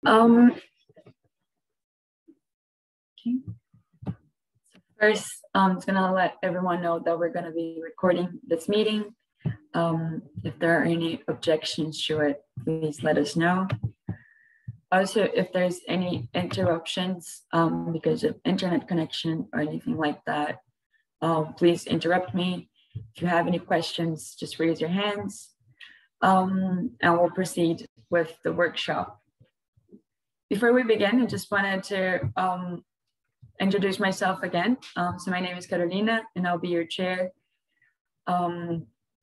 Okay. First, I'm just gonna let everyone know that we're gonna be recording this meeting. If there are any objections to it, please let us know. Also, if there's any interruptions because of internet connection or anything like that, please interrupt me. If you have any questions, just raise your hands and we'll proceed with the workshop. Before we begin, I just wanted to introduce myself again. So my name is Carolina and I'll be your chair.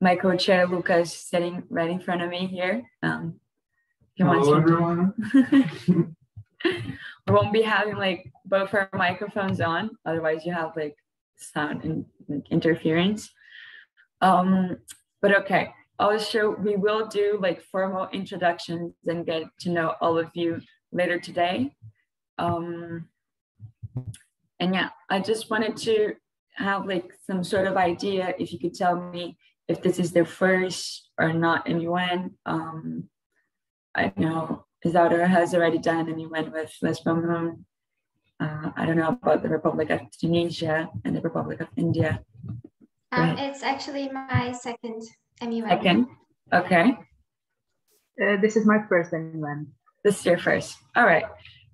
My co-chair, Lucas, sitting right in front of me here. Hello, everyone. We won't be having like both our microphones on, otherwise you have like sound and like, interference. But okay, also we will do like formal introductions and get to know all of you later today. And yeah, I just wanted to have like some sort of idea if you could tell me if this is the first or not MUN. I know Isadora has already done an MUN with Lesbos. I don't know about the Republic of Tunisia and the Republic of India. It's actually my second MUN. Second, okay. This is my first MUN. This is your first, all right.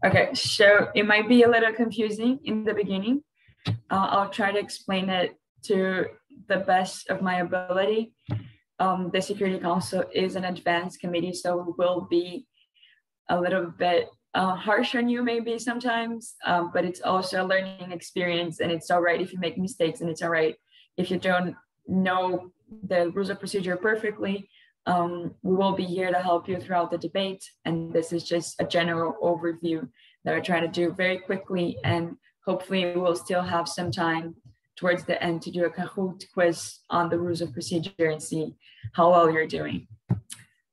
Okay, so it might be a little confusing in the beginning. I'll try to explain it to the best of my ability. The Security Council is an advanced committee, so it will be a little bit harsh on you maybe sometimes, but it's also a learning experience, and it's all right if you make mistakes, and it's all right if you don't know the rules of procedure perfectly. We will be here to help you throughout the debate, and this is just a general overview that I try to do very quickly, and hopefully we'll still have some time towards the end to do a Kahoot quiz on the rules of procedure and see how well you're doing.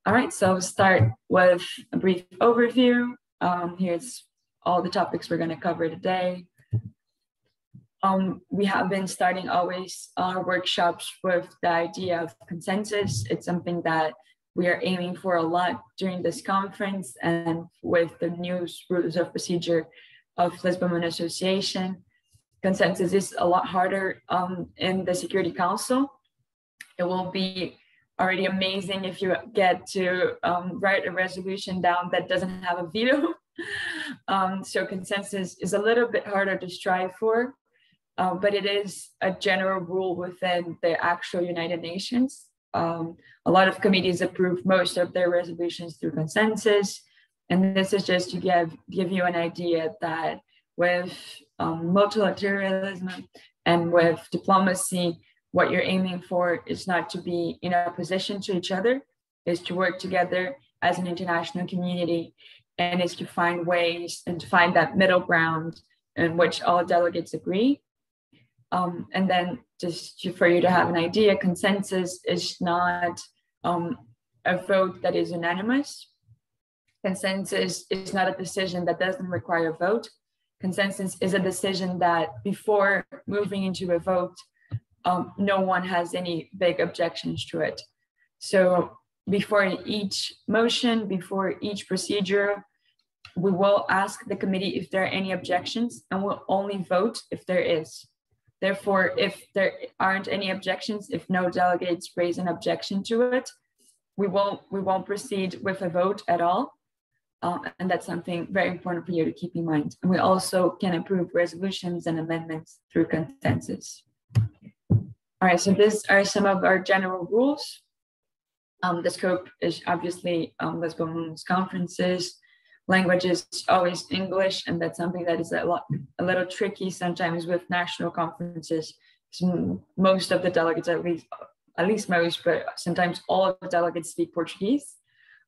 All right, so I'll start with a brief overview. Here's all the topics we're gonna cover today. We have been starting always our workshops with the idea of consensus. It's something that we are aiming for a lot during this conference, and with the new rules of procedure of Lesbos Association, consensus is a lot harder in the Security Council. It will be already amazing if you get to write a resolution down that doesn't have a veto. So consensus is a little bit harder to strive for. But it is a general rule within the actual United Nations. A lot of committees approve most of their resolutions through consensus. And this is just to give you an idea that with multilateralism and with diplomacy, what you're aiming for is not to be in opposition to each other, is to work together as an international community, and is to find ways and to find that middle ground in which all delegates agree. And then just for you to have an idea, consensus is not a vote that is unanimous. Consensus is not a decision that doesn't require a vote. Consensus is a decision that before moving into a vote, no one has any big objections to it. So before each motion, before each procedure, we will ask the committee if there are any objections, and we'll only vote if there is. Therefore, if there aren't any objections, if no delegates raise an objection to it, we won't proceed with a vote at all. And that's something very important for you to keep in mind. And we also can approve resolutions and amendments through consensus. All right, so these are some of our general rules. The scope is obviously Lesbos conferences. Language is always English, and that's something that is a little tricky sometimes with national conferences. So most of the delegates, at least most, but sometimes all of the delegates speak Portuguese.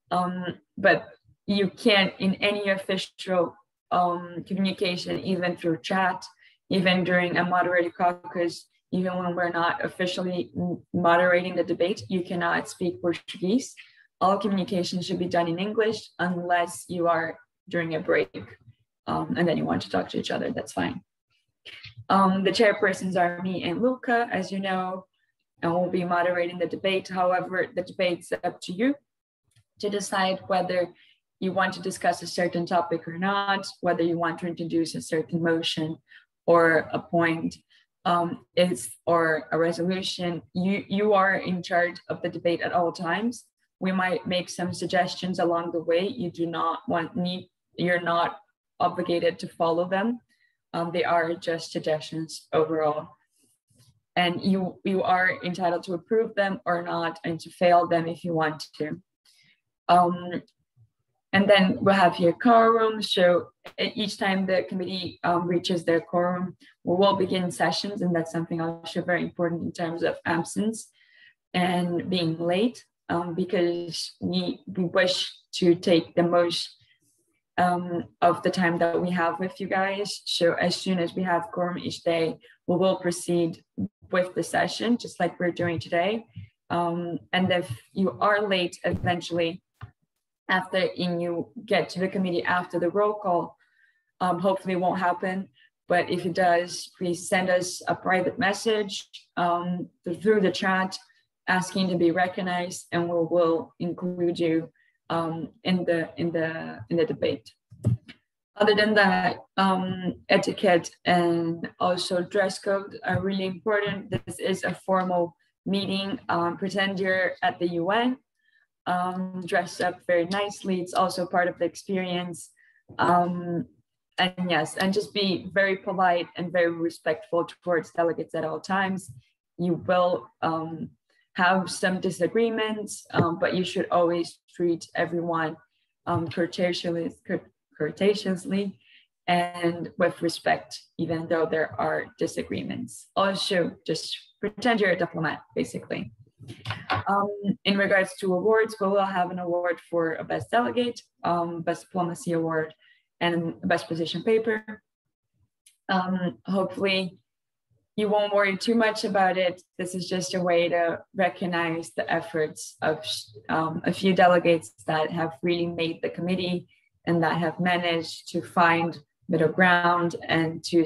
But you can't in any official communication, even through chat, even during a moderated caucus, even when we're not officially moderating the debate, you cannot speak Portuguese. All communication should be done in English unless you are during a break and then you want to talk to each other, that's fine. The chairpersons are me and Luca, as you know, and we'll be moderating the debate. However, the debate's up to you to decide whether you want to discuss a certain topic or not, whether you want to introduce a certain motion or a point or a resolution, you are in charge of the debate at all times. We might make some suggestions along the way. You're not obligated to follow them. They are just suggestions overall. And you are entitled to approve them or not, and to fail them if you want to. And then we'll have here quorum. So each time the committee reaches their quorum, we will begin sessions, and that's something also very important in terms of absence and being late, because we wish to take the most of the time that we have with you guys. So as soon as we have quorum each day, we will proceed with the session, just like we're doing today. And if you are late eventually, and you get to the committee after the roll call, hopefully it won't happen. But if it does, please send us a private message through the chat asking to be recognized, and we will include you in the debate. Other than that, etiquette and also dress code are really important. This is a formal meeting. Pretend you're at the UN. Dress up very nicely. It's also part of the experience. And yes, and just be very polite and very respectful towards delegates at all times. You will have some disagreements, but you should always treat everyone courteously and with respect, even though there are disagreements. Also, just pretend you're a diplomat, basically. In regards to awards, we will have an award for a best delegate, best diplomacy award, and best position paper. Hopefully you won't worry too much about it. This is just a way to recognize the efforts of a few delegates that have really made the committee and that have managed to find middle ground and to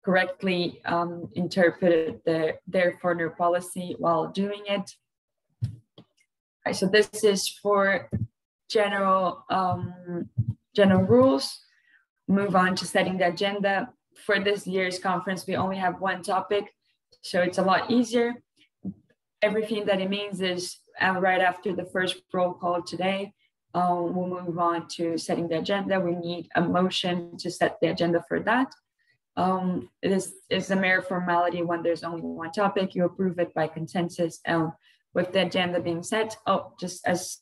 correctly interpret their foreign policy while doing it. All right, so this is for general rules. Move on to setting the agenda. For this year's conference, we only have one topic, so it's a lot easier. Everything that it means is right after the first roll call today, we'll move on to setting the agenda. We need a motion to set the agenda for that. It is a mere formality when there's only one topic. You approve it by consensus, and with the agenda being set. Just as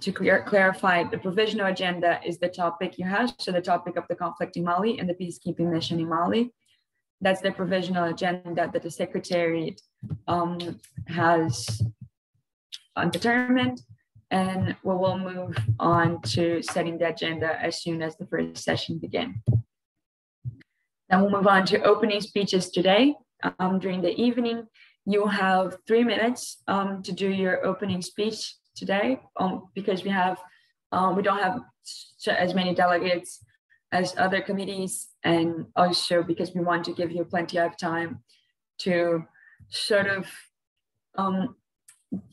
to clarify, the provisional agenda is the topic you have. So the topic of the conflict in Mali and the peacekeeping mission in Mali. That's the provisional agenda that the Secretariat has determined. And we will move on to setting the agenda as soon as the first session begins. Then we'll move on to opening speeches today. During the evening, you'll have 3 minutes to do your opening speech today, because we don't have as many delegates as other committees, and also because we want to give you plenty of time to sort of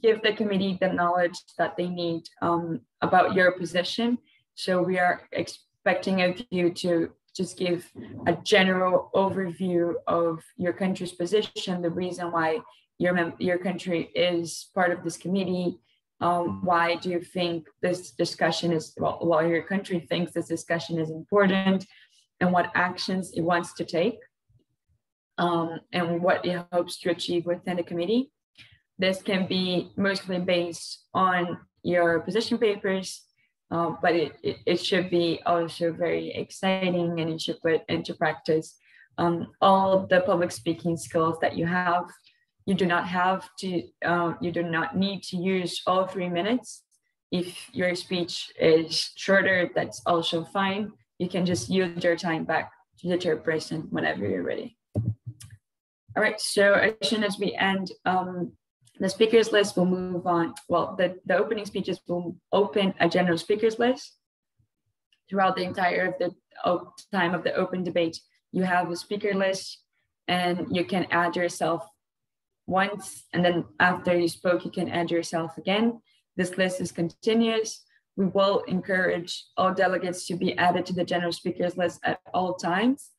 give the committee the knowledge that they need about your position. So we are expecting of you to just give a general overview of your country's position, the reason why your country is part of this committee. Why do you think this discussion is, well, your country thinks this discussion is important, and what actions it wants to take, and what it hopes to achieve within the committee. This can be mostly based on your position papers, but it should be also very exciting, and it should put into practice all the public speaking skills that you have. You do not need to use all 3 minutes. If your speech is shorter, that's also fine. You can just yield your time back to the chairperson whenever you're ready. All right, so as soon as we end the speakers list, will move on. Well, the opening speeches will open a general speakers list. Throughout the entire time of the open debate, you have a speaker list, and you can add yourself once, and then after you spoke, you can add yourself again. this list is continuous. We will encourage all delegates to be added to the general speakers list at all times,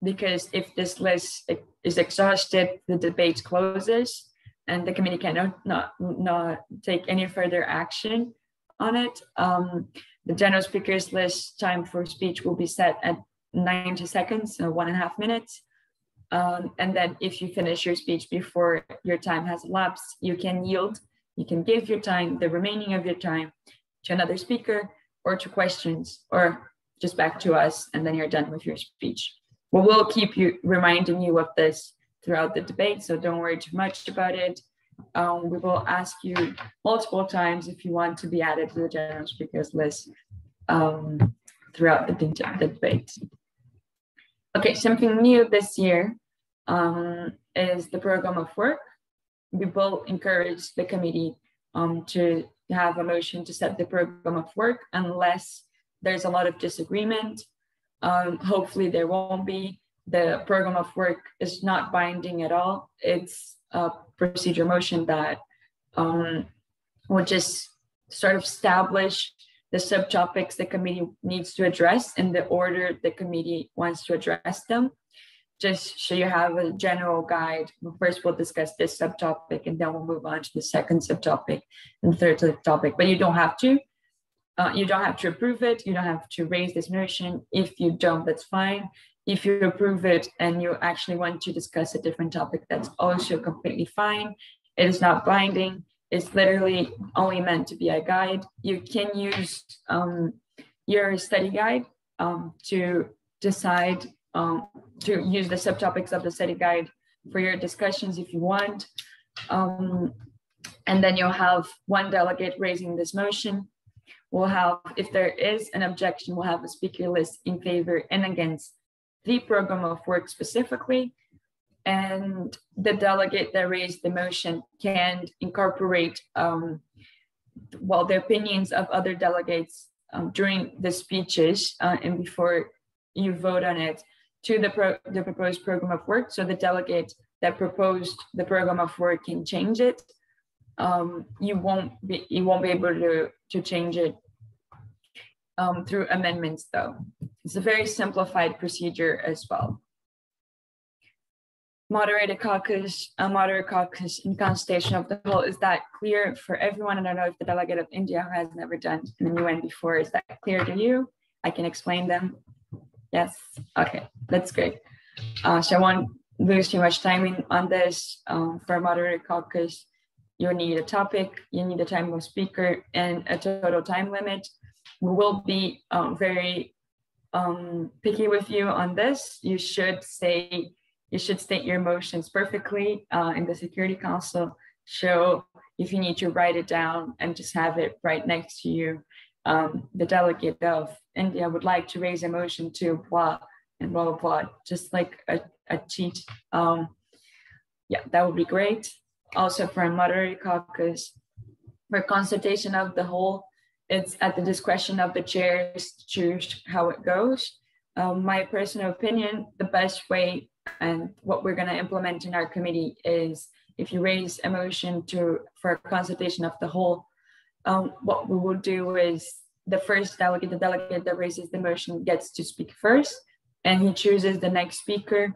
because if this list is exhausted, the debate closes and the committee cannot not take any further action on it. The general speakers list time for speech will be set at 90 seconds, so 1.5 minutes. And then if you finish your speech before your time has elapsed, you can yield. You can give your time, the remaining of your time, to another speaker or to questions, or just back to us, and then you're done with your speech. We will keep reminding you of this throughout the debate, so don't worry too much about it. We will ask you multiple times if you want to be added to the general speakers list throughout the debate. Okay, something new this year is the program of work. We will encourage the committee to have a motion to set the program of work unless there's a lot of disagreement. Hopefully there won't be. The program of work is not binding at all. It's a procedure motion that will just sort of establish the subtopics the committee needs to address in the order the committee wants to address them. Just so you have a general guide. First, we'll discuss this subtopic, and then we'll move on to the second subtopic and the third subtopic. But you don't have to. You don't have to approve it. You don't have to raise this motion. If you don't, that's fine. If you approve it and you actually want to discuss a different topic, that's also completely fine. It is not binding. It's literally only meant to be a guide. You can use your study guide to decide to use the subtopics of the study guide for your discussions if you want. And then you'll have one delegate raising this motion. We'll have, if there is an objection, we'll have a speaker list in favor and against the program of work specifically. And the delegate that raised the motion can incorporate the opinions of other delegates during the speeches and before you vote on it to the proposed program of work. So the delegate that proposed the program of work can change it. You won't be able to change it through amendments, though. It's a very simplified procedure as well. Moderated caucus, a moderate caucus in consultation of the whole. Is that clear for everyone? I don't know if the delegate of India who has never done an UN before, is that clear to you? I can explain them. Yes, okay, that's great. So I won't lose too much time on this. For a moderated caucus, you need a topic, you need a time of speaker, and a total time limit. We will be very picky with you on this. You should state your motions perfectly in the Security Council. So if you need to write it down and just have it right next to you, the delegate of India would like to raise a motion to blah and blah, blah, blah, just like a cheat. Yeah, that would be great. Also for a moderated caucus, for consultation of the whole, it's at the discretion of the chairs to choose how it goes. My personal opinion, the best way and what we're going to implement in our committee is if you raise a motion for a consultation of the whole, what we will do is the first delegate, the delegate that raises the motion gets to speak first, and he chooses the next speaker.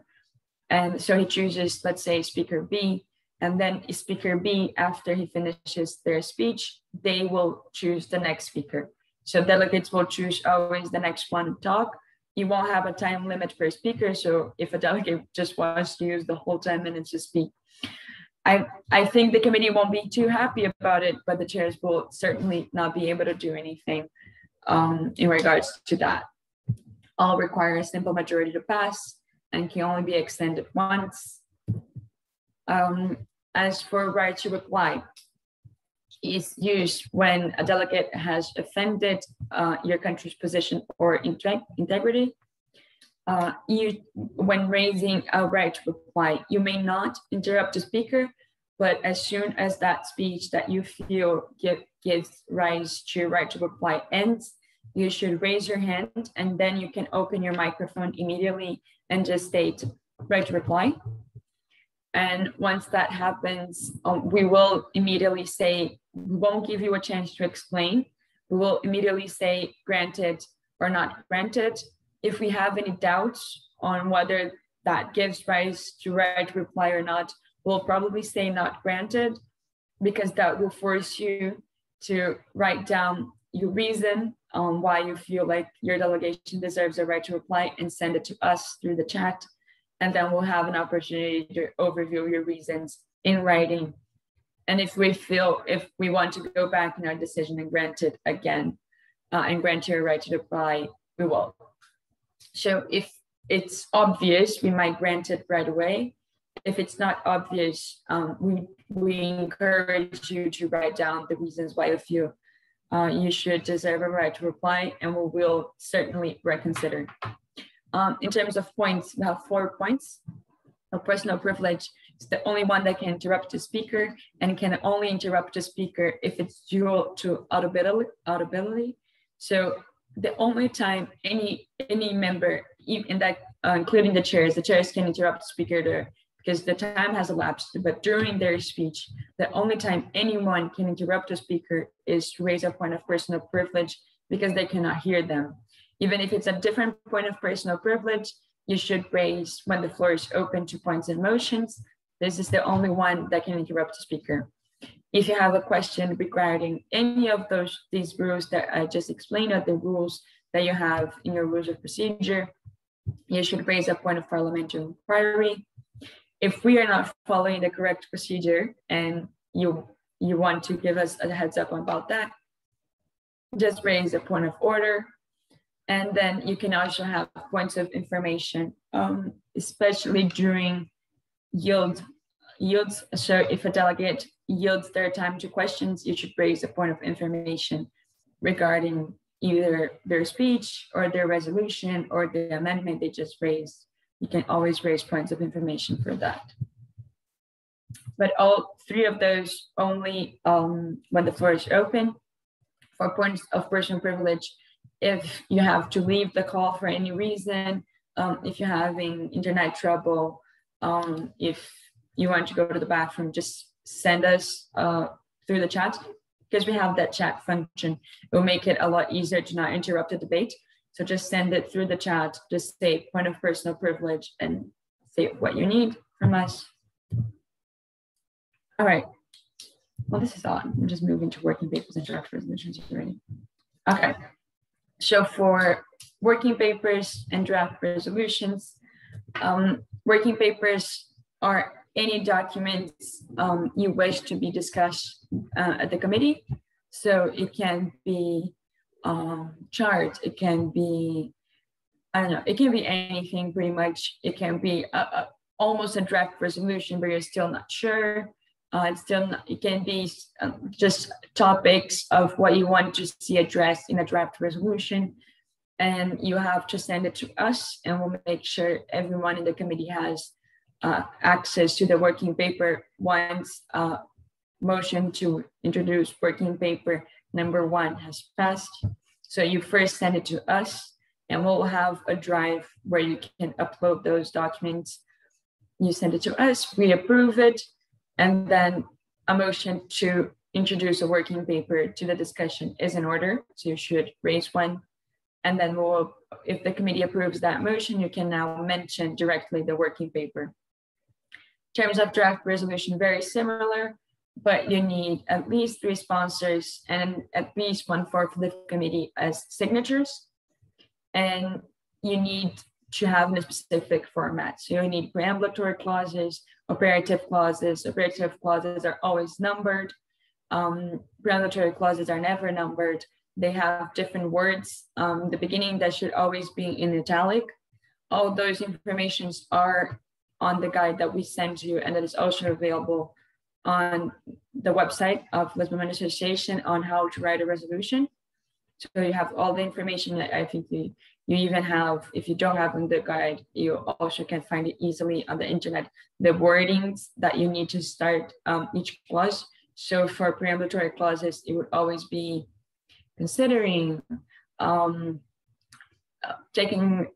And so he chooses, let's say, speaker B, and then speaker B, after he finishes their speech, they will choose the next speaker. So delegates will choose always the next one to talk. You won't have a time limit per speaker. So if a delegate just wants to use the whole 10 minutes to speak, I think the committee won't be too happy about it, but the chairs will certainly not be able to do anything in regards to that. All require a simple majority to pass and can only be extended once. As for right to reply, is used when a delegate has offended your country's position or integrity. When raising a right to reply, you may not interrupt the speaker, but as soon as that speech that you feel gives rise to right to reply ends, you should raise your hand, and then you can open your microphone immediately and just state right to reply. And once that happens, we will immediately say, we won't give you a chance to explain. We will immediately say granted or not granted. If we have any doubts on whether that gives rise to right to reply or not, we'll probably say not granted, because that will force you to write down your reason on why you feel like your delegation deserves a right to reply and send it to us through the chat. And then we'll have an opportunity to overview your reasons in writing. And if we want to go back in our decision and grant it again, and grant your right to reply, we will. So if it's obvious, we might grant it right away. If it's not obvious, we encourage you to write down the reasons why you feel you should deserve a right to reply, and we will certainly reconsider. In terms of points, we have 4 points. A personal privilege is the only one that can interrupt the speaker, and can only interrupt the speaker if it's due to audibility. So the only time any member, in that, including the chairs can interrupt the speaker there, because the time has elapsed, but during their speech, the only time anyone can interrupt a speaker is to raise a point of personal privilege, because they cannot hear them. Even if it's a different point of personal privilege, you should raise when the floor is open to points and motions. This is the only one that can interrupt the speaker. If you have a question regarding any of these rules that I just explained, or the rules that you have in your rules of procedure, you should raise a point of parliamentary inquiry. If we are not following the correct procedure and you want to give us a heads up about that, just raise a point of order. And then you can also have points of information, especially during yields. So if a delegate yields their time to questions, you should raise a point of information regarding either their speech or their resolution or the amendment they just raised. You can always raise points of information for that. But all 3 of those only when the floor is open. For points of personal privilege, if you have to leave the call for any reason, if you're having internet trouble, if you want to go to the bathroom, just send us through the chat, because we have that chat function. It will make it a lot easier to not interrupt the debate. So just send it through the chat, just say point of personal privilege and say what you need from us. All right, well, this is odd. I'm just moving to working papers and draft resolutions already. Okay, so for working papers and draft resolutions, working papers are any documents you wish to be discussed at the committee. So it can be chart, it can be, I don't know, it can be anything pretty much. It can be almost a draft resolution, but you're still not sure. It can be just topics of what you want to see addressed in a draft resolution, and you have to send it to us, and we'll make sure everyone in the committee has access to the working paper once motion to introduce working paper number 1 has passed. So you first send it to us, and we'll have a drive where you can upload those documents. You send it to us, we approve it, and then a motion to introduce a working paper to the discussion is in order. So you should raise one. And then if the committee approves that motion, you can now mention directly the working paper. In terms of draft resolution, very similar, but you need at least 3 sponsors and at least 1/4 of the committee as signatures. And you need to have in a specific format. So you need preambulatory clauses, operative clauses. Operative clauses are always numbered. Preambulatory clauses are never numbered. They have different words. The beginning that should always be in italic. All those informations are on the guide that we send you, and that is also available on the website of Lisbon Women Association on how to write a resolution. So you have all the information that I think you even have. If you don't have in the guide, you also can find it easily on the internet, the wordings that you need to start each clause. So for preambulatory clauses, it would always be considering, taking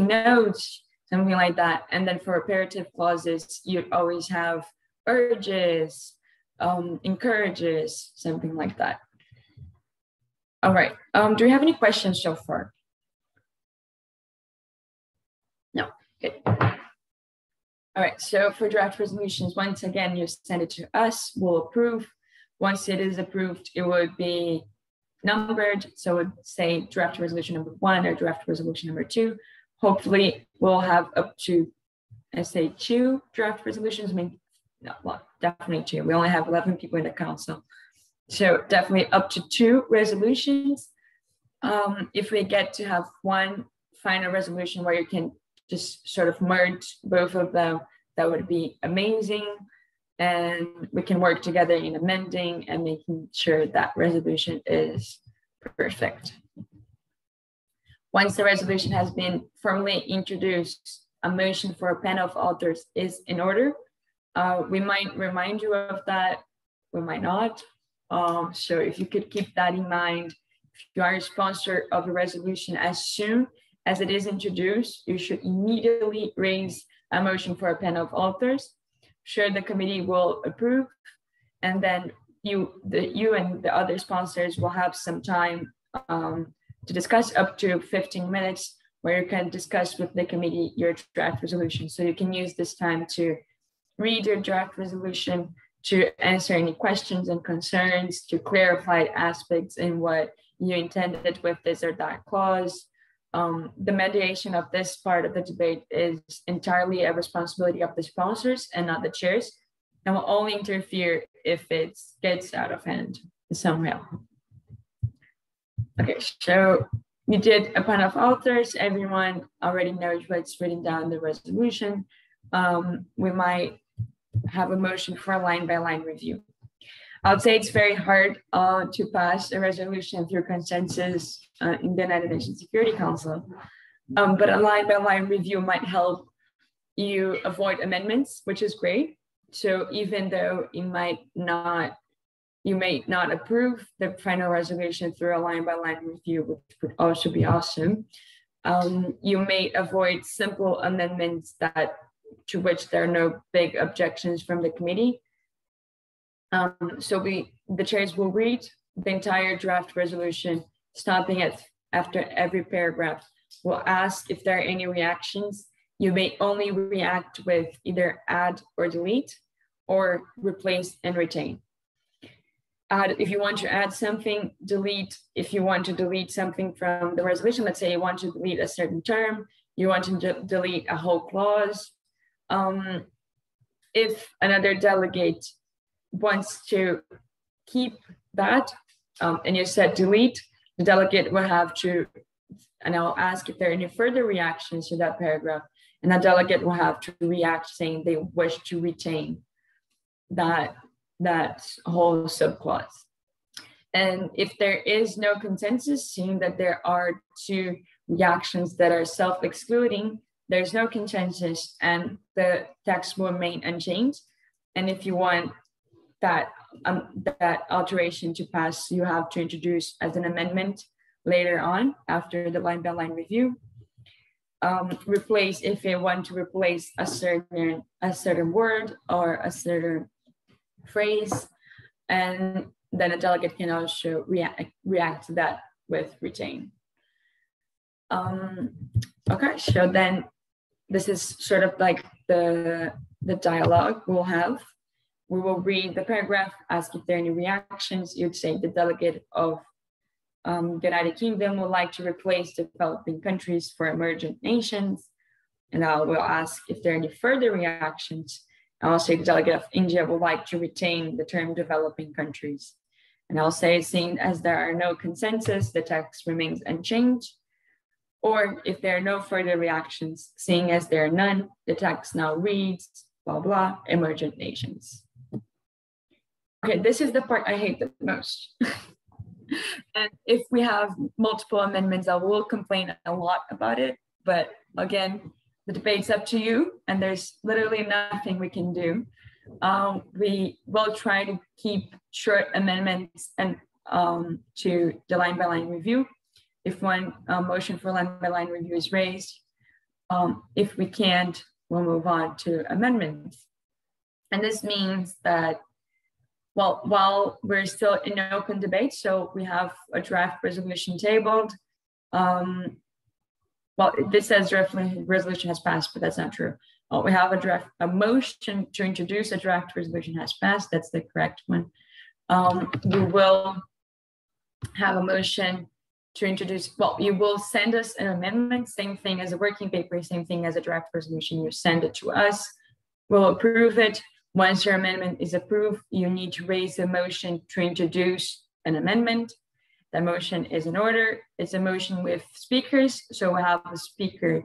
notes. something like that. And then for reparative clauses, you always have urges, encourages, something like that. All right, do we have any questions so far? No, good. All right, so for draft resolutions, once again, you send it to us, we'll approve. Once it is approved, it would be numbered. So it would say draft resolution number 1 or draft resolution number 2. Hopefully we'll have up to, I say 2 draft resolutions. I mean, no, well, definitely 2. We only have 11 people in the council. So definitely up to 2 resolutions. If we get to have 1 final resolution where you can just sort of merge both of them, that would be amazing. And we can work together in amending and making sure that resolution is perfect. Once the resolution has been formally introduced, a motion for a panel of authors is in order. We might remind you of that, we might not. So if you could keep that in mind, if you are a sponsor of a resolution, as soon as it is introduced, you should immediately raise a motion for a panel of authors. Sure, the committee will approve, and then you and the other sponsors will have some time to discuss, up to 15 minutes, where you can discuss with the committee your draft resolution. So you can use this time to read your draft resolution, to answer any questions and concerns, to clarify aspects in what you intended with this or that clause. The mediation of this part of the debate is entirely a responsibility of the sponsors and not the chairs, and will only interfere if it gets out of hand somehow. Okay, so we did a panel of authors. Everyone already knows what's written down in the resolution. We might have a motion for a line-by-line review. I would say it's very hard to pass a resolution through consensus in the United Nations Security Council, but a line-by-line review might help you avoid amendments, which is great. So even though you may not approve the final resolution through a line-by-line review, which would also be awesome, you may avoid simple amendments to which there are no big objections from the committee. So the chairs will read the entire draft resolution, stopping after every paragraph. We'll ask if there are any reactions. You may only react with either add or delete, or replace and retain. If you want to add something, delete. If you want to delete something from the resolution, let's say you want to delete a certain term, you want to delete a whole clause. If another delegate wants to keep that, and you said delete, the delegate will have to, and I'll ask if there are any further reactions to that paragraph, and that delegate will have to react saying they wish to retain that whole subclause. And if there is no consensus, seeing that there are 2 reactions that are self-excluding, there's no consensus and the text will remain unchanged. And if you want that alteration to pass, you have to introduce as an amendment later on after the line-by-line review. Replace, if you want to replace a certain word or a certain phrase, and then a delegate can also react to that with retain. Okay, so then this is sort of like the dialogue we'll have. We will read the paragraph, ask if there are any reactions. You'd say the delegate of the United Kingdom would like to replace developing countries for emergent nations. And I will ask if there are any further reactions. I'll say the delegate of India would like to retain the term developing countries. And I'll say, seeing as there are no consensus, the text remains unchanged. Or if there are no further reactions, seeing as there are none, the text now reads, blah, blah, emergent nations. Okay, this is the part I hate the most. And if we have multiple amendments, I will complain a lot about it. But again, the debate's up to you, and there's literally nothing we can do. We will try to keep short amendments and to the line-by-line review. If one motion for line-by-line review is raised, If we can't, we'll move on to amendments. And this means that, well, while we're still in open debate, so we have a draft resolution tabled. Well, this says draft resolution has passed, but that's not true. We have a motion to introduce a draft resolution has passed. That's the correct one. We will have a motion to introduce, well, you will send us an amendment, same thing as a working paper, same thing as a draft resolution. You send it to us, we'll approve it. Once your amendment is approved, you need to raise a motion to introduce an amendment. The motion is in order. It's a motion with speakers. So we have a speaker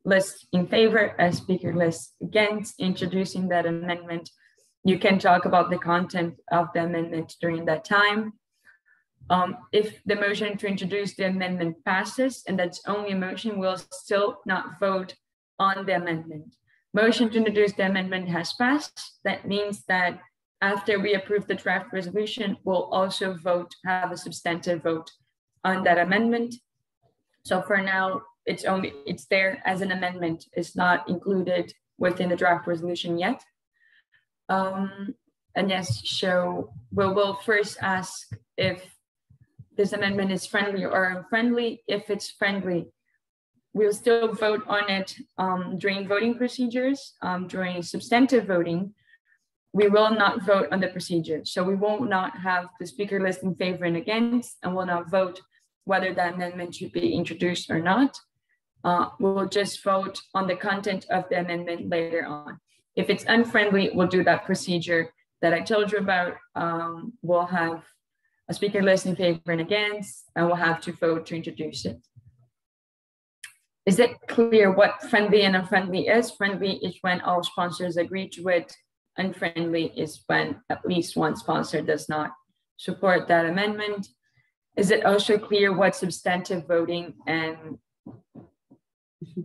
list in favor, a speaker list against introducing that amendment. You can talk about the content of the amendment during that time. If the motion to introduce the amendment passes, and that's only a motion, we'll still not vote on the amendment. Motion to introduce the amendment has passed. That means that after we approve the draft resolution, we'll also have a substantive vote on that amendment. So for now, it's there as an amendment. It's not included within the draft resolution yet. And yes, so we will first ask if this amendment is friendly or unfriendly. If it's friendly, we'll still vote on it during voting procedures. During substantive voting, we will not vote on the procedure. So we will not have the speaker list in favor and against, and will not vote whether that amendment should be introduced or not. We'll just vote on the content of the amendment later on. If it's unfriendly, we'll do that procedure that I told you about. We'll have a speaker list in favor and against, and we'll have to vote to introduce it. Is it clear what friendly and unfriendly is? Friendly is when all sponsors agree to it. Unfriendly is when at least one sponsor does not support that amendment. Is it also clear what substantive voting and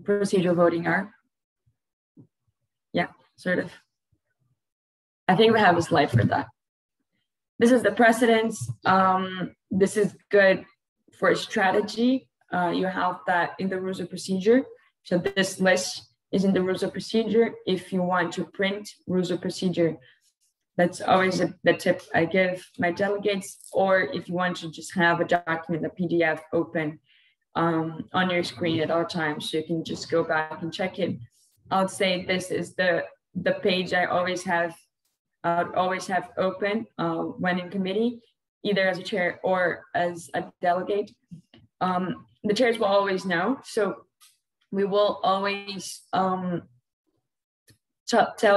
procedural voting are? Yeah, sort of. I think we have a slide for that. This is the precedence. This is good for strategy. You have that in the rules of procedure. So this list is in the rules of procedure. If you want to print rules of procedure, that's always the tip I give my delegates. Or if you want to just have a document, a PDF open on your screen at all times, so you can just go back and check it. I'll say this is the page I always have open when in committee, either as a chair or as a delegate. The chairs will always know, so we will always tell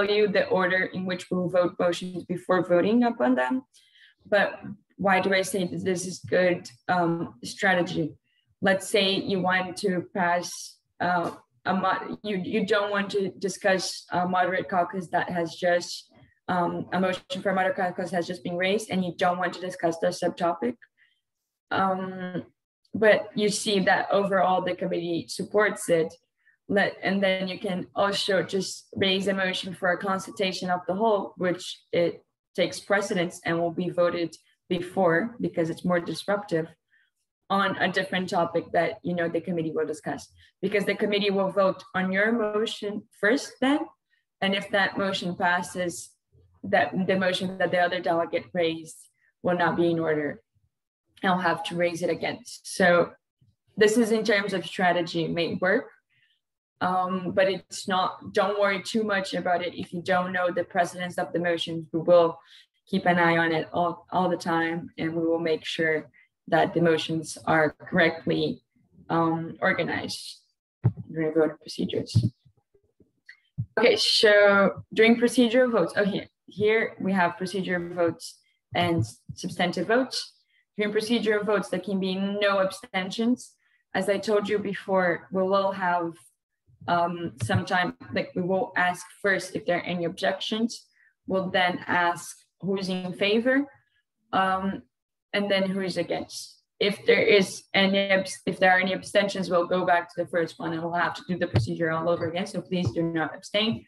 you the order in which we'll vote motions before voting upon them. But why do I say that this is good strategy? Let's say you want to pass you don't want to discuss a moderate caucus that has just a motion for a moderate caucus has just been raised, and you don't want to discuss the subtopic. But you see that overall the committee supports it. And then you can also just raise a motion for a consultation of the whole, which it takes precedence and will be voted before, because it's more disruptive, on a different topic that the committee will discuss. Because the committee will vote on your motion first then, and if that motion passes, that the motion that the other delegate raised will not be in order. I'll have to raise it again. So this is in terms of strategy, it may work, but it's not, don't worry too much about it if you don't know the precedence of the motions. We will keep an eye on it all the time, and we will make sure that the motions are correctly organized during voting procedures. Okay, so during procedural votes, here we have procedural votes and substantive votes. During procedural votes, there can be no abstentions. As I told you before, we will have some time, like we will ask first if there are any objections. We'll then ask who's in favor, and then who is against. If there are any abstentions, we'll go back to the first one and we'll have to do the procedure all over again. So please do not abstain.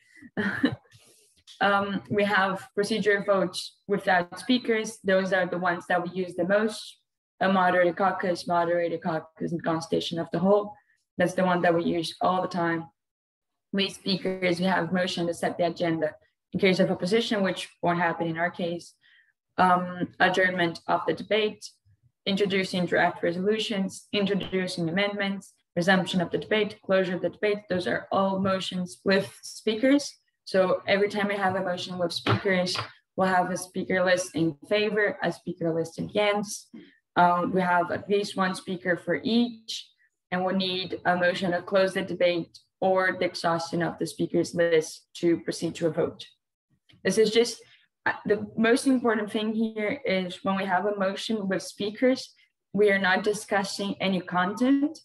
We have procedure votes without speakers. Those are the ones that we use the most. A moderated caucus, and consultation of the whole. That's the one that we use all the time. we speakers, we have motion to set the agenda. In case of opposition, which won't happen in our case, adjournment of the debate, introducing draft resolutions, introducing amendments, resumption of the debate, closure of the debate. Those are all motions with speakers. So every time we have a motion with speakers, we'll have a speaker list in favor, a speaker list against. We have at least one speaker for each, and we'll need a motion to close the debate or the exhaustion of the speakers list to proceed to a vote. This is just the most important thing here is when we have a motion with speakers, we are not discussing any content.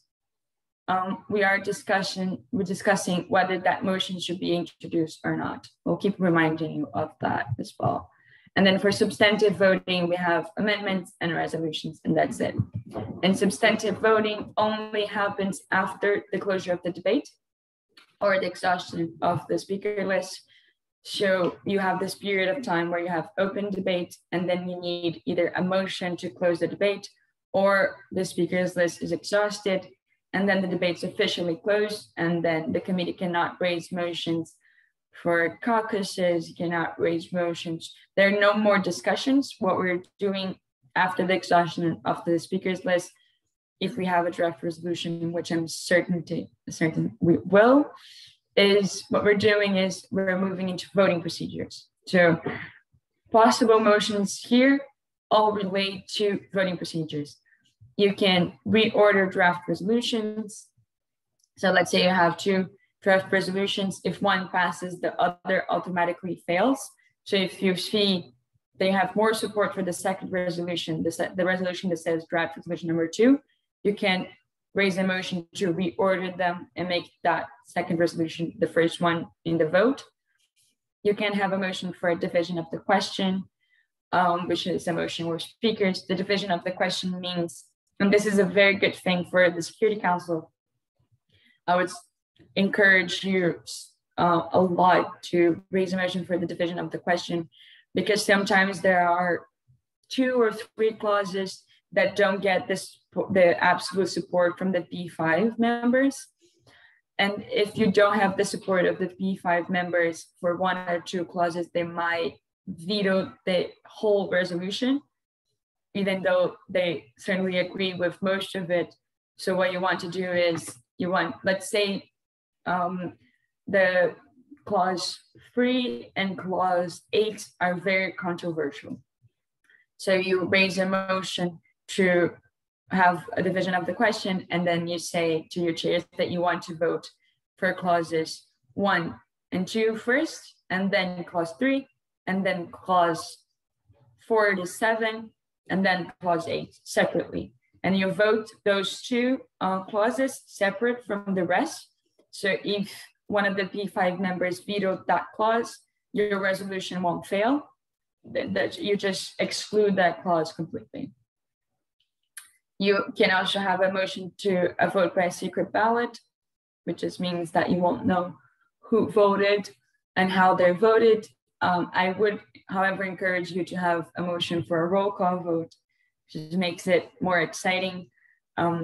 We're discussing whether that motion should be introduced or not. We'll keep reminding you of that as well. And then for substantive voting, we have amendments and resolutions, and that's it. And substantive voting only happens after the closure of the debate or the exhaustion of the speaker list. So you have this period of time where you have open debate, and then you need either a motion to close the debate or the speakers list is exhausted, and then the debate's officially closed, and then the committee cannot raise motions for caucuses, you cannot raise motions. There are no more discussions. What we're doing after the exhaustion of the speakers list, if we have a draft resolution, which I'm certain we will, is what we're doing is we're moving into voting procedures. So possible motions here all relate to voting procedures. You can reorder draft resolutions. So let's say you have two draft resolutions. If one passes, the other automatically fails. So if you see they have more support for the second resolution, the resolution that says draft resolution number 2, you can raise a motion to reorder them and make that second resolution the first one in the vote. You can have a motion for a division of the question, which is a motion with speakers. The division of the question means, and this is a very good thing for the Security Council, I would encourage you a lot to raise a motion for the division of the question, because sometimes there are 2 or 3 clauses that don't get the absolute support from the P5 members. And if you don't have the support of the P5 members for 1 or 2 clauses, they might veto the whole resolution, even though they certainly agree with most of it. So what you want to do is let's say the clause 3 and clause 8 are very controversial. So you raise a motion to have a division of the question, and then you say to your chairs that you want to vote for clauses 1 and 2 first, and then clause 3, and then clause 4 to 7, and then clause 8 separately. And you vote those 2 clauses separate from the rest. So if one of the P5 members vetoed that clause, your resolution won't fail. That you just exclude that clause completely. You can also have a motion to vote by a secret ballot, which just means that you won't know who voted and how they voted. I would, however, encourage you to have a motion for a roll call vote, which makes it more exciting.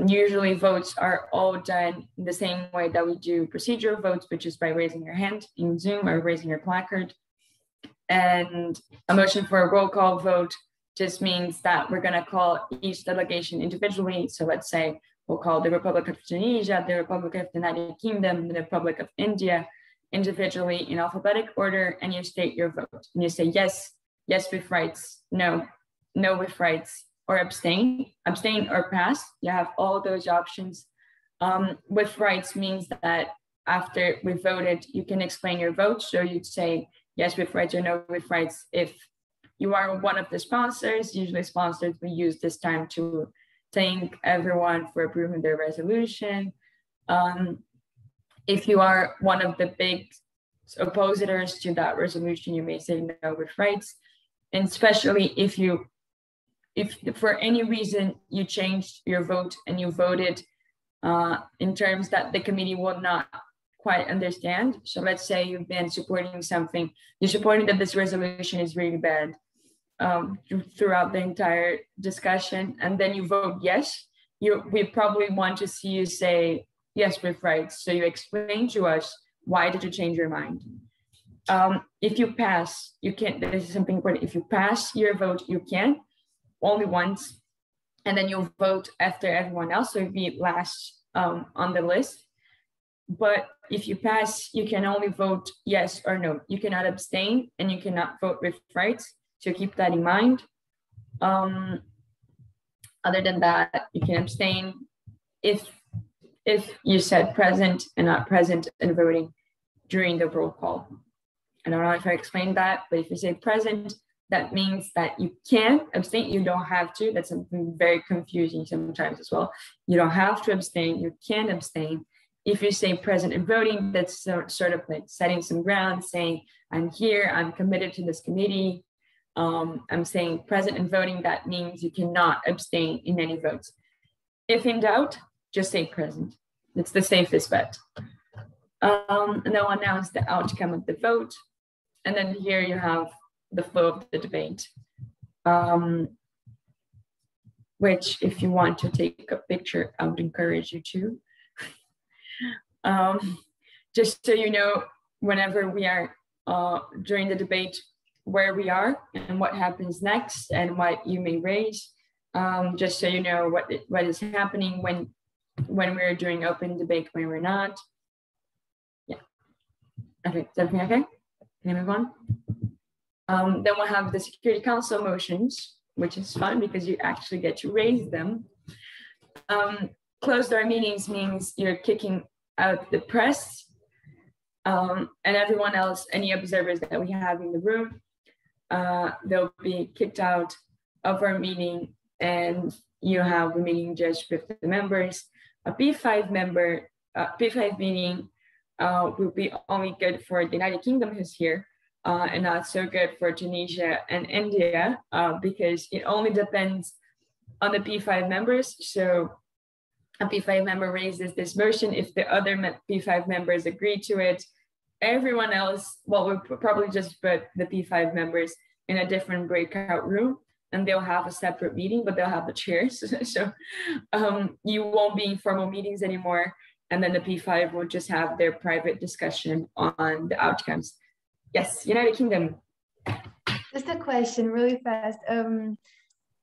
Usually votes are all done in the same way that we do procedural votes, which is by raising your hand in Zoom or raising your placard. And a motion for a roll call vote just means that we're going to call each delegation individually. So let's say we'll call the Republic of Tunisia, the Republic of the United Kingdom, the Republic of India individually in alphabetic order, and you state your vote. And you say yes, yes with rights, no, no with rights, or abstain or pass. You have all those options. With rights means that after we voted, you can explain your vote. So you'd say yes with rights or no with rights. If you are one of the sponsors, usually sponsors, we use this time to thank everyone for approving their resolution. If you are one of the big opposers to that resolution, you may say no with rights. And especially if for any reason you changed your vote and you voted in terms that the committee will not quite understand. So let's say you've been supporting something, you're supporting that this resolution is really bad throughout the entire discussion, and then you vote yes, we probably want to see you say yes with rights. So you explain to us why did you change your mind? If you pass, you can't, this is something important. If you pass your vote, you can, only once, and then you'll vote after everyone else, so you'll be last on the list. But if you pass, you can only vote yes or no. You cannot abstain, and you cannot vote with rights, so keep that in mind. Other than that, you can abstain if you said present and not present in voting during the roll call. I don't know if I explained that, but if you say present, that means that you can abstain. You don't have to. That's something very confusing sometimes as well. You don't have to abstain. You can abstain. If you say present in voting, that's sort of like setting some ground, saying, I'm here, I'm committed to this committee. I'm saying present in voting, that means you cannot abstain in any votes. If in doubt, just say present. It's the safest bet. And then we'll announce the outcome of the vote. And then here you have the flow of the debate, which if you want to take a picture, I would encourage you to. Just so you know, whenever we are during the debate, where we are and what happens next and what you may raise, just so you know what is happening when we're doing open debate, when we're not. Yeah. Okay, is everything okay? Can I move on? Then we'll have the Security Council motions, which is fun because you actually get to raise them. Closed door meetings means you're kicking out the press and everyone else, any observers that we have in the room. They'll be kicked out of our meeting, and you have the meeting judged with the members. A P5 meeting will be only good for the United Kingdom, who's here, and not so good for Tunisia and India, because it only depends on the P5 members. So a P5 member raises this motion. If the other P5 members agree to it, everyone else, well, we'll probably just put the P5 members in a different breakout room, and they'll have a separate meeting, but they'll have the chairs. So you won't be in formal meetings anymore. And then the P5 will just have their private discussion on the outcomes. Yes, United Kingdom. Just a question really fast.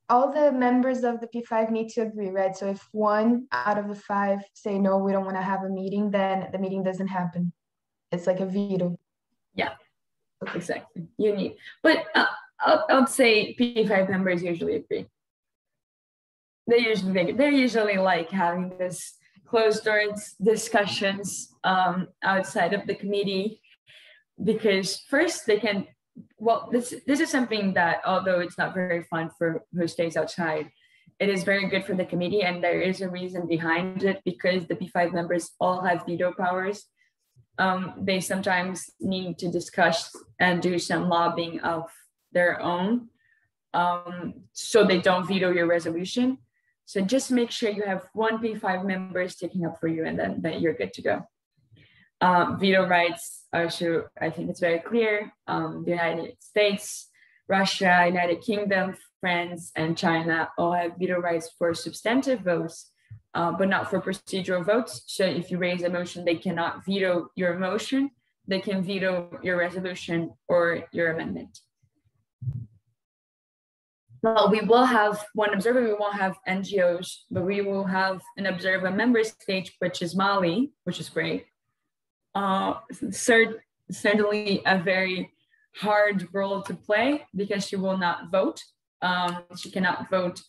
All the members of the P5 need to agree, right? So if 1 out of the 5 say, no, we don't want to have a meeting, then the meeting doesn't happen. It's like a veto. Yeah, exactly. You need, but I'll say P5 members usually agree. They're usually like having this closed doors discussions outside of the committee, because first they can, well, this is something that, although it's not very fun for who stays outside, it is very good for the committee, and there is a reason behind it, because the P5 members all have veto powers. They sometimes need to discuss and do some lobbying of their own, so they don't veto your resolution. So just make sure you have 1 P5 member sticking up for you, and then you're good to go. Veto rights also, I think it's very clear. The United States, Russia, United Kingdom, France, and China all have veto rights for substantive votes, but not for procedural votes. So if you raise a motion, they cannot veto your motion. They can veto your resolution or your amendment. Well, we will have one observer. We won't have NGOs, but we will have an observer member stage, which is Mali, which is great. Certainly a very hard role to play, because she will not vote. She cannot vote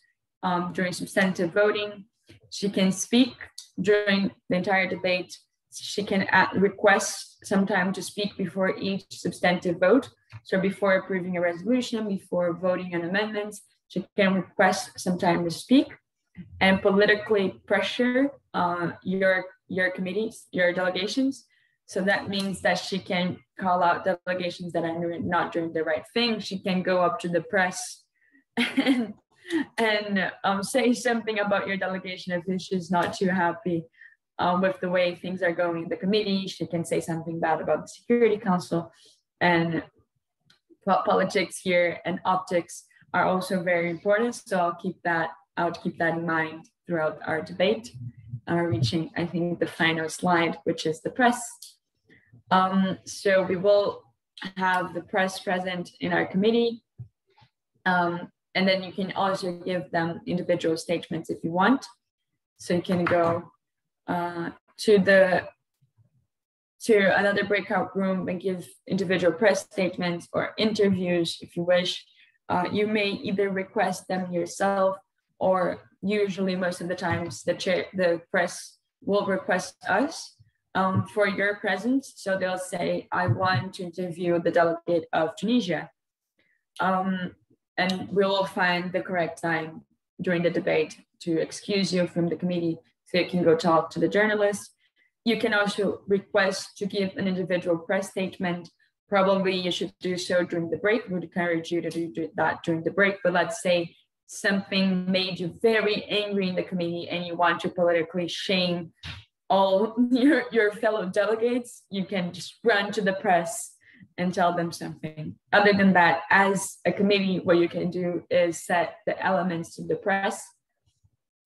during substantive voting. She can speak during the entire debate. She can request some time to speak before each substantive vote. So before approving a resolution, before voting on amendments, she can request some time to speak and politically pressure your committees, your delegations. So that means that she can call out delegations that are not doing the right thing. She can go up to the press and say something about your delegation if she's not too happy with the way things are going in the committee. She can say something bad about the Security Council. And politics here and optics are also very important. So I'll keep that in mind throughout our debate. Reaching, I think, the final slide, which is the press. So we will have the press present in our committee. And then you can also give them individual statements if you want. So you can go to another breakout room and give individual press statements or interviews if you wish. You may either request them yourself, or usually most of the times the press will request us for your presence. So they'll say, I want to interview the delegate of Tunisia. And we'll find the correct time during the debate to excuse you from the committee so you can go talk to the journalist. You can also request to give an individual press statement. Probably you should do so during the break. We would encourage you to do that during the break. But let's say something made you very angry in the committee and you want to politically shame all your fellow delegates, you can just run to the press and tell them something. Other than that, as a committee, what you can do is set the elements to the press.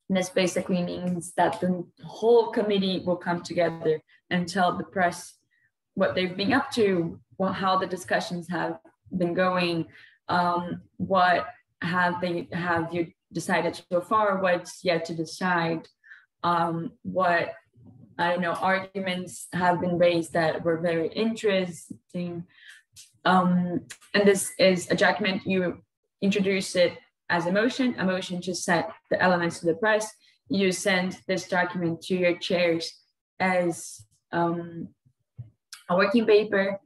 And this basically means that the whole committee will come together and tell the press what they've been up to, how the discussions have been going, what have you decided so far, what's yet to decide, what, I don't know, arguments have been raised that were very interesting. And this is a document, you introduce it as a motion to set the elements to the press. You send this document to your chairs as a working paper,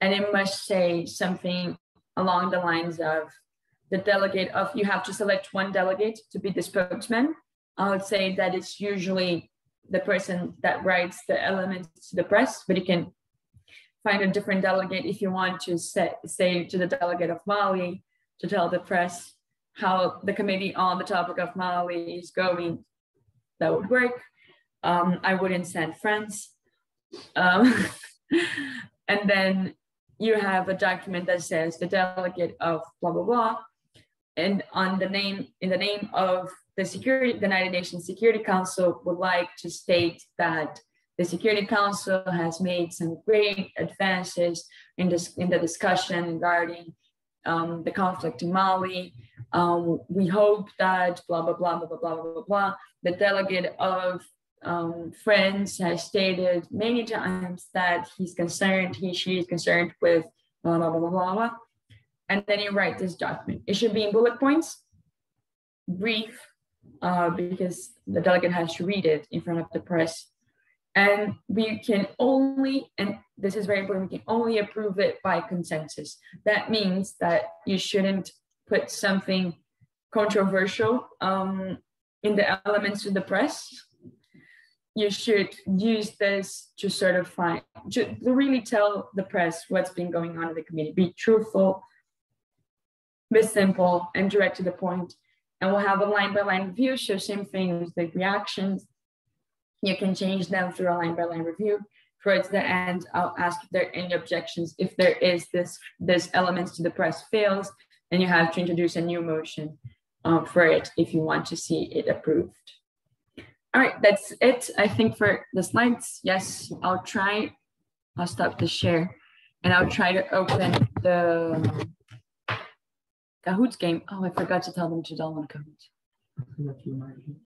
and it must say something along the lines of the delegate of, you have to select one delegate to be the spokesman. I would say that it's usually the person that writes the elements to the press, but you can find a different delegate if you want to say to the delegate of Mali to tell the press how the committee on the topic of Mali is going. That would work. I wouldn't send friends. And then you have a document that says the delegate of blah, blah, blah. And in the name of the United Nations Security Council would like to state that the Security Council has made some great advances in the discussion regarding the conflict in Mali. We hope that blah, blah, blah, blah, blah, blah, blah, blah. The delegate of Friends has stated many times that she is concerned with blah, blah, blah, blah, blah, blah. And then you write this document. It should be in bullet points, brief, because the delegate has to read it in front of the press. And we can only, and this is very important, we can only approve it by consensus. That means that you shouldn't put something controversial in the elements of the press. You should use this to sort of to really tell the press what's been going on in the committee. Be truthful, be simple, and direct to the point. And we'll have a line-by-line review, so same thing with the reactions. You can change them through a line-by-line review. Towards the end, I'll ask if there are any objections. If there is this elements to the press fails, then you have to introduce a new motion for it if you want to see it approved. All right, that's it, I think, for the slides. Yes, I'll stop the share and I'll try to open the Kahoot game. Oh, I forgot to tell them to download Kahoot.